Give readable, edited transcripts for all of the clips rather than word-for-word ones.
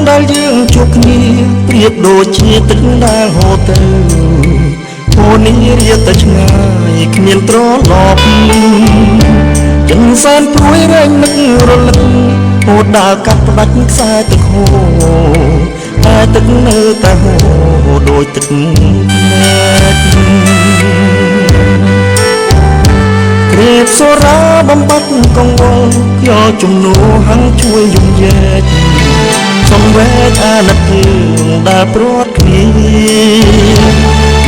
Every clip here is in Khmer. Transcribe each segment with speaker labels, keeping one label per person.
Speaker 1: ដែលយើងជួបគ្នាប្រៀបដូចជាទឹកដែលហូរទៅអូនេះរៀបតែឆ្ងាយគ្មានត្រឡប់ចិនសែនព្រួយរែងនឹករលឹកអូដើរកាត់ផ្ដាច់ខ្សែទឹកហូរតែទឹកនៅតែហូរដូចទឹកភ្នែកគ្រាបសូរាបំបត្តិកង្វល់យកជំនួហាំងជួយយំយែកសំវែកអាណិតរឿងដែលព្រាត់គ្នា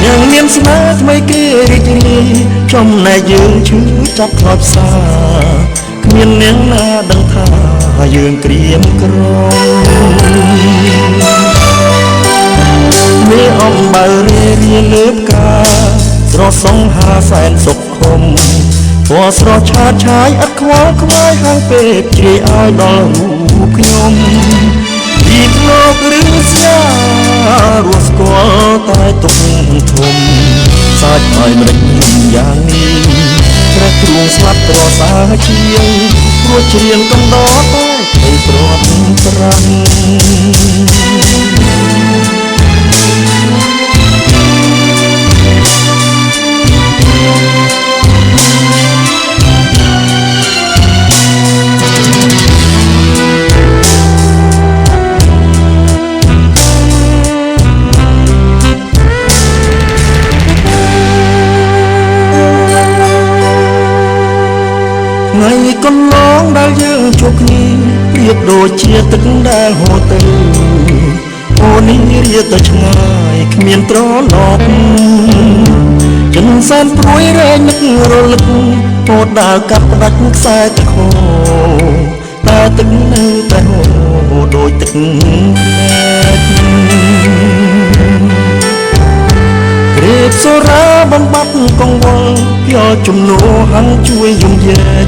Speaker 1: ยังមានស្នេហ៍ថ្មីគេរីករាយចំណែកយើងឈឺចាប់ខ្លោចផ្សាគ្មានអ្នកណាដឹងថាយើងក្រៀមក្រំមានអំបើរៀរៀលើផ្កាស្រស់សង្ហាសែនសុខខំពណ៌ស្រស់ឆើតឆាយឥតខ្វល់ខ្វាយហាងពេកជ្រាយឲ្យដល់រូបខ្ញុំពីភ្លោកឬស្យារស់ស្គាល់តែទុកធំសាច់ឲ្យម្ដេចយ៉ាងនេះព្រះទ្រូងស្លាប់ត្រសាជាងព្រោះច្រៀងកំដរតែទៅព្រាត់ប្រាំងថ្ងៃកន្លងដែលយើងជួបគ្នាប្រៀបដូចជាទឹកដែលហូរទៅអូនេះរៀបតែឆ្ងាយគ្មានត្រឡប់ចិនសែនព្រួយរែងនឹករលឹកពោតដើរកាត់ផ្ដាច់ខ្សែទឹកហូរតែទឹកនៅតែហូរដូចទឹកភ្នែកគ្រាបសូរាបំបត្តិកង្វល់យកជំនួហាំងជួយយំយែក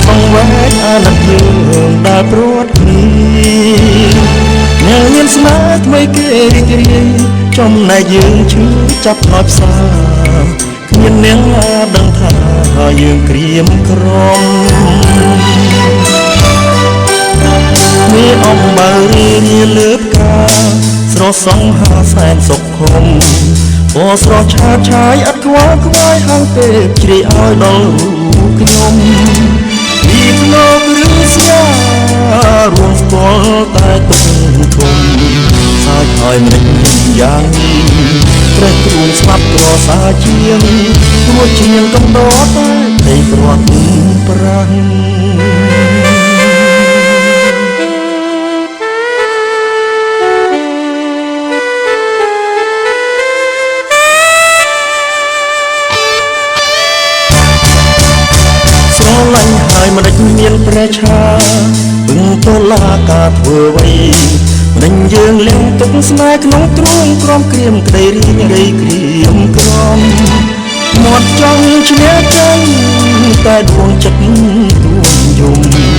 Speaker 1: សង្វែកអាណិតយើងដែលព្រាត់គ្នាยังមានស្នេហ៍ថ្មីគេរីករាយចំណែកយើងឈឺចាប់ខ្លោចផ្សាគ្មានអ្នកណាដឹងថាយើងក្រៀមក្រំមានអំបើរៀរៀលើផ្កាស្រស់សង្ហាសែនសុខខំពណ៌ស្រស់ឆើតឆាយឥតខ្វល់ខ្វាយហាងពេកជ្រាយឲ្យដល់រូបខ្ញុំពីភ្លោកឬស្យារួមស្គាល់តែទុកធំសាច់ឲ្យម្ដេចយ៉ាងនេះព្រះទ្រូងស្លាប់ត្រសាជាងព្រោះជាងកំដរតែទៅព្រាត់ប្រាំងស្រឡាញ់ហើយមិនដេចមានព្រះឆាពឹងតឡាការធ្វើអ្វីមិនយើងលៀងទុកស្នេហ៍ក្នុងទ្រូងក្រំក្រៀមក្តីរីងរៃក្រៀមក្រំមាត់ចង់ឈ្នះចឹងតែដួងចិត្តទួញយំមិន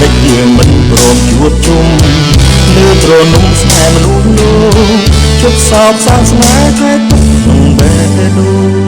Speaker 1: ដេចយើងមិនព្រមជួបជុំលើទ្រនំស្នេហ៍មនុស្សនោះជប់សោកសាងស្នេហ៍ខែទុកក្នុងបេះដូង